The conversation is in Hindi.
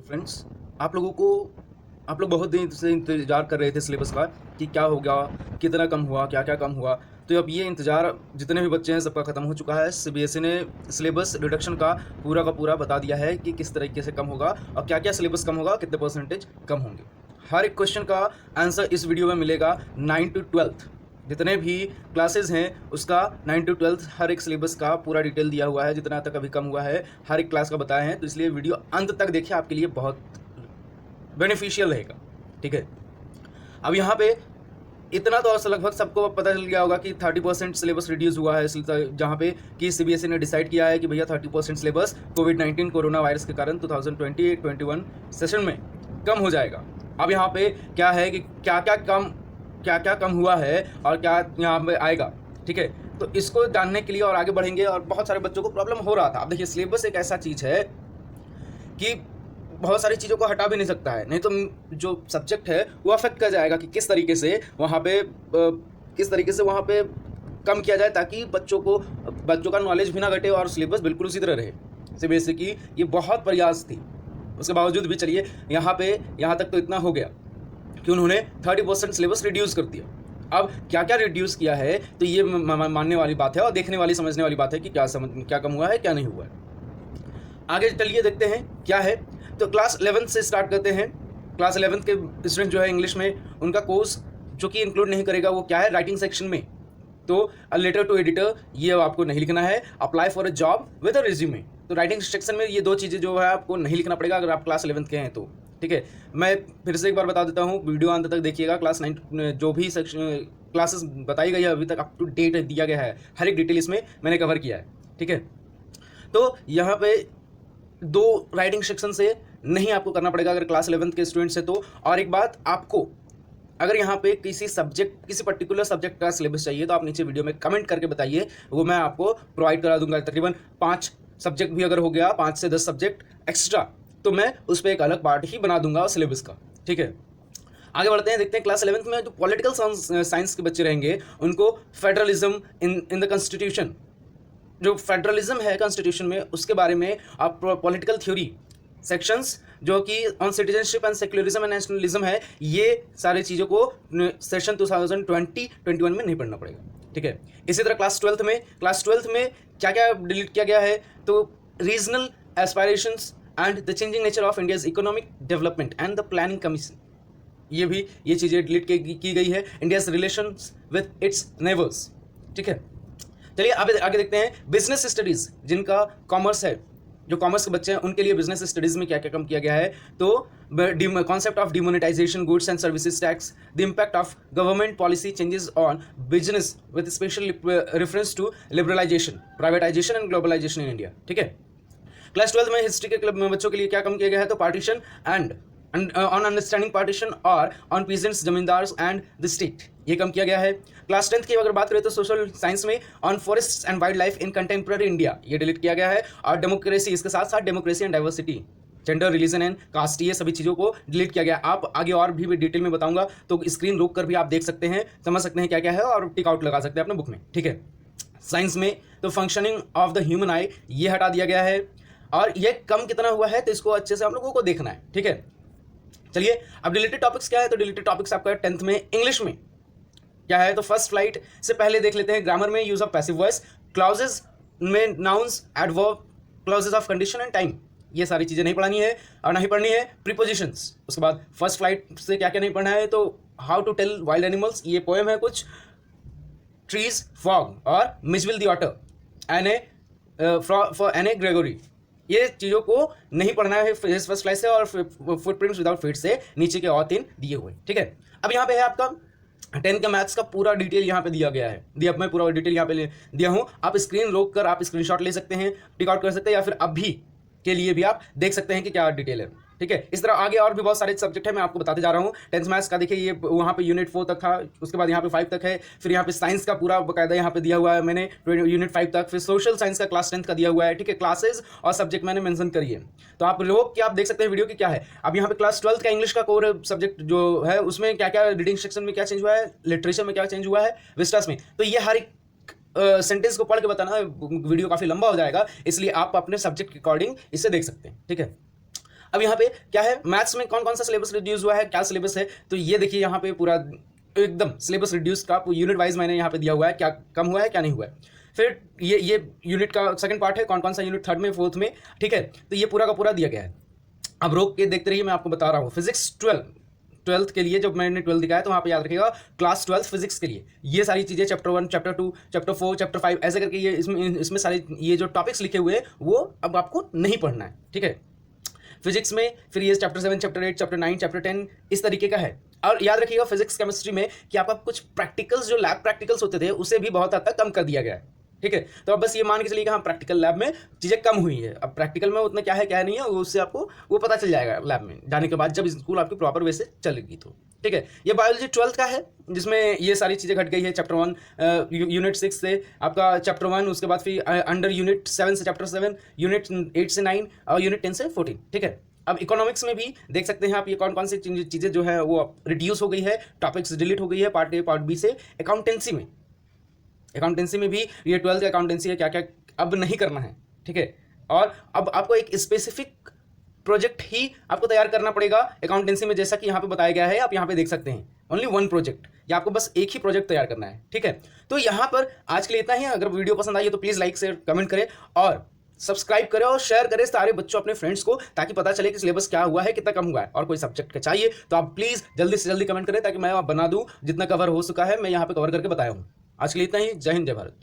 फ्रेंड्स, आप लोग बहुत दिन से इंतज़ार कर रहे थे सिलेबस का कि क्या होगा, कितना कम हुआ, क्या-क्या कम हुआ। तो अब ये इंतज़ार जितने भी बच्चे हैं सबका ख़त्म हो चुका है। सीबीएसई ने सिलेबस रिडक्शन का पूरा बता दिया है कि किस तरीके से कम होगा और क्या-क्या सिलेबस कम होगा, कितने परसेंटेज कम होंगे। हर एक क्वेश्चन का आंसर इस वीडियो में मिलेगा। 9 टू 12th जितने भी क्लासेस हैं उसका 9 टू 12th हर एक सिलेबस का पूरा डिटेल दिया हुआ है, जितना तक अभी कम हुआ है हर एक क्लास का बताए हैं। तो इसलिए वीडियो अंत तक देखिए, आपके लिए बहुत बेनिफिशियल रहेगा। ठीक है, अब यहाँ पे इतना तो लगभग सबको पता चल गया होगा कि 30% सिलेबस रिड्यूस हुआ है, जहाँ पे कि सीबीएसई ने डिसाइड किया है कि भैया 30% सिलेबस कोविड-19 कोरोना वायरस के कारण 2020-21 सेशन में कम हो जाएगा। अब यहाँ पे क्या है कि क्या कम हुआ है और क्या यहाँ पे आएगा। ठीक है, तो इसको जानने के लिए और आगे बढ़ेंगे। और बहुत सारे बच्चों को प्रॉब्लम हो रहा था। अब देखिए, सिलेबस एक ऐसा चीज़ है कि बहुत सारी चीज़ों को हटा भी नहीं सकता है, नहीं तो जो सब्जेक्ट है वो अफेक्ट कर जाएगा कि किस तरीके से वहाँ पे कम किया जाए ताकि बच्चों का नॉलेज भी ना घटे और सिलेबस बिल्कुल उसी तरह रहे। सीबीएसई की ये बहुत प्रयास थी, उसके बावजूद भी चलिए यहाँ तक तो इतना हो गया कि उन्होंने 30% सिलेबस रिड्यूस कर दिया। अब क्या रिड्यूस किया है, तो ये मानने वाली बात है और देखने वाली समझने वाली बात है कि क्या कम हुआ है, क्या नहीं हुआ है। आगे चलिए देखते हैं क्या है। तो क्लास 11 से स्टार्ट करते हैं। क्लास 11 के स्टूडेंट जो है इंग्लिश में, उनका कोर्स जो कि इंक्लूड नहीं करेगा वो क्या है, राइटिंग सेक्शन में। तो अ लेटर टू एडिटर ये आपको नहीं लिखना है। Apply for a job with a resume, तो राइटिंग सेक्शन में ये दो चीज़ें जो है आपको नहीं लिखना पड़ेगा अगर आप क्लास 11 के हैं तो। ठीक है, मैं फिर से एक बार बता देता हूँ, वीडियो अंत तक देखिएगा। क्लास 9 जो भी सेक्शन क्लासेस बताई गई है अभी तक अप टू डेट दिया गया है, हर एक डिटेल इसमें मैंने कवर किया है। ठीक है, तो यहाँ पे दो राइटिंग सेक्शन से नहीं आपको करना पड़ेगा अगर क्लास 11 के स्टूडेंट्स हैं तो। और एक बात, आपको अगर यहाँ पे किसी पर्टिकुलर सब्जेक्ट का सिलेबस चाहिए तो आप नीचे वीडियो में कमेंट करके बताइए, वो मैं आपको प्रोवाइड करा दूंगा। तकरीबन 5 सब्जेक्ट भी अगर हो गया, 5 से 10 सब्जेक्ट एक्स्ट्रा, तो मैं उस पर एक अलग पार्ट ही बना दूंगा सिलेबस का। ठीक है, आगे बढ़ते हैं, देखते हैं क्लास 11th में जो पॉलिटिकल साइंस के बच्चे रहेंगे उनको फेडरलिज्म इन द कॉन्स्टिट्यूशन, जो फेडरलिज्म है कॉन्स्टिट्यूशन में, उसके बारे में आप पॉलिटिकल थ्योरी सेक्शंस जो कि on citizenship and secularism and nationalism है, ये सारी चीज़ों को सेशन 2020-21 में नहीं पढ़ना पड़ेगा। ठीक है, इसी तरह क्लास 12th में क्या क्या डिलीट किया गया है, तो regional aspirations and the changing nature of India's economic development and the planning commission, ये चीज़ें डिलीट की गई है। India's relations with its neighbours. ठीक है, चलिए आगे देखते हैं। बिजनेस स्टडीज़, जिनका कॉमर्स है, जो कॉमर्स के बच्चे हैं उनके लिए बिजनेस स्टडीज़ में क्या क्या कम किया गया है, तो concept of demonetisation goods and services tax, the impact of government policy changes on business with special reference to liberalisation, privatisation and globalisation in India. ठीक है, क्लास 12 में हिस्ट्री के क्लब में बच्चों के लिए क्या कम किया गया है, तो partition and on understanding partition और on peasants, zamindars and the state, ये कम किया गया है। क्लास 10th की अगर बात करें तो सोशल साइंस में on forest and wildlife in contemporary India, ये डिलीट किया गया है। और डेमोक्रेसी, इसके साथ साथ democracy and diversity, gender, religion and caste, ये सभी चीज़ों को डिलीट किया गया। आप आगे और भी डिटेल में बताऊंगा, तो स्क्रीन रोक कर भी आप देख सकते हैं, समझ सकते हैं क्या क्या है और टिक आउट लगा सकते हैं अपने बुक में। ठीक है, साइंस में तो फंक्शनिंग ऑफ द ह्यूमन आई, ये हटा दिया गया है। और ये कम कितना हुआ है तो इसको अच्छे से हम लोगों को देखना है। ठीक है, चलिए अब डिलीटेड टॉपिक्स क्या है, तो डिलीटेड टॉपिक्स आपका 10th में इंग्लिश में क्या है, तो फर्स्ट फ्लाइट से पहले देख लेते हैं। ग्रामर में use of passive voice, clauses में nouns, adverb, clauses of condition and time, ये सारी चीज़ें नहीं पढ़नी है और नहीं पढ़नी है प्रीपोजिशंस। उसके बाद फर्स्ट फ्लाइट से क्या क्या नहीं पढ़ना है, तो how to tell wild animals, ये पोएम है कुछ, ट्रीज, फॉग और Mijbil the otter, for Anne ए ग्रेगोरी, ये चीज़ों को नहीं पढ़ना है फर्स्ट फ्लाइट से। और फुटप्रिंट्स विदाउट फीट से नीचे के और 3 दिए हुए। ठीक है, अब यहाँ पे है आपका 10th का मैथ्स का पूरा डिटेल यहाँ पे दिया गया है, मैं पूरा डिटेल यहाँ पे दिया हूँ। आप स्क्रीन रोक कर आप स्क्रीनशॉट ले सकते हैं, टिक आउट कर सकते हैं, या फिर अभी के लिए भी आप देख सकते हैं कि क्या डिटेल है। ठीक है, इस तरह आगे और भी बहुत सारे सब्जेक्ट है, मैं आपको बताते जा रहा हूँ। 10th मैथ्स का देखिए, ये वहाँ पे यूनिट 4 तक था, उसके बाद यहाँ पे 5 तक है, फिर यहाँ पे साइंस का पूरा बकायदा यहाँ पे दिया हुआ है मैंने यूनिट 5 तक, फिर सोशल साइंस का क्लास 10th का दिया हुआ है। ठीक है, क्लासेज और सब्जेक्ट मैंने मेंशन करी है, तो आप लोग क्या आप देख सकते हैं वीडियो की क्या है। अब यहाँ पे क्लास 12th का इंग्लिश का कोर सब्जेक्ट जो है, उसमें क्या क्या रीडिंग सेक्शन में क्या चेंज हुआ है, लिटरेचर में क्या चेंज हुआ है, विस्टास में, तो ये हर एक सेंटेंस को पढ़ के बताना वीडियो काफ़ी लंबा हो जाएगा, इसलिए आप अपने सब्जेक्ट के अकॉर्डिंग इसे देख सकते हैं। ठीक है, अब यहाँ पे क्या है, मैथ्स में कौन कौन सा सिलेबस रिड्यूस हुआ है, क्या सिलेबस है, तो ये देखिए यहाँ पे पूरा एकदम सिलेबस रिड्यूस का यूनिट वाइज मैंने यहाँ पे दिया हुआ है, क्या कम हुआ है क्या नहीं हुआ है। फिर ये यूनिट का सेकंड पार्ट है, कौन कौन सा यूनिट थर्ड में फोर्थ में, ठीक है, तो ये पूरा का पूरा दिया गया है। अब रोक के देखते रहिए, मैं आपको बता रहा हूँ। फिजिक्स 12th के लिए जब मैंने 12 दिखाया तो वहाँ पे याद रखिएगा क्लास 12 फिजिक्स के लिए ये सारी चीज़ें चैप्टर 1, चैप्टर 2, चैप्टर 4, चैप्टर 5 ऐसे करके ये इसमें सारे ये जो टॉपिक्स लिखे हुए हैं वो अब आपको नहीं पढ़ना है, ठीक है। फिजिक्स में फिर ये चैप्टर 7, चैप्टर 8, चैप्टर 9, चैप्टर 10 इस तरीके का है। और याद रखिएगा फिजिक्स केमिस्ट्री में कि आपका कुछ प्रैक्टिकल्स जो लैब प्रैक्टिकल्स होते थे उसे भी बहुत हद तक कम कर दिया गया है, ठीक है। तो अब बस ये मान के चलिए कि हाँ प्रैक्टिकल लैब में चीज़ें कम हुई है। अब प्रैक्टिकल में उतना क्या है क्या नहीं है उससे आपको वो पता चल जाएगा लैब में जाने के बाद, जब स्कूल आपकी प्रॉपर वे से चलेगी तो, ठीक है। ये बायोलॉजी 12th का है जिसमें ये सारी चीज़ें घट गई है। चैप्टर 1 यूनिट 6 से आपका चैप्टर 1, उसके बाद फिर अंडर यूनिट 7 से चैप्टर 7, यूनिट 8 से 9 और यूनिट 10 से 14, ठीक है। अब इकोनॉमिक्स में भी देख सकते हैं आप ये कौन कौन सी चीज़ें जो है वो रिड्यूस हो गई है, टॉपिक्स डिलीट हो गई है पार्ट ए पार्ट बी से। अकाउंटेंसी में भी ये 12th का अकाउंटेंसी है, क्या क्या अब नहीं करना है, ठीक है। और अब आपको एक स्पेसिफिक प्रोजेक्ट ही आपको तैयार करना पड़ेगा अकाउंटेंसी में, जैसा कि यहाँ पे बताया गया है। आप यहाँ पे देख सकते हैं ओनली 1 प्रोजेक्ट, या आपको बस एक ही प्रोजेक्ट तैयार करना है, ठीक है। तो यहाँ पर आज के लिए इतना ही। अगर वीडियो पसंद आई है तो प्लीज़ लाइक शेयर कमेंट करें और सब्सक्राइब करें और शेयर करें सारे बच्चों अपने फ्रेंड्स को, ताकि पता चले कि सिलेबस क्या हुआ है, कितना कम हुआ है। और कोई सब्जेक्ट का चाहिए तो आप प्लीज़ जल्दी से जल्दी कमेंट करें ताकि मैं बना दूं, जितना कवर हो चुका है मैं यहाँ पे कवर करके बताया हूँ। आज के लिए इतना ही। जय हिंद, जय भारत।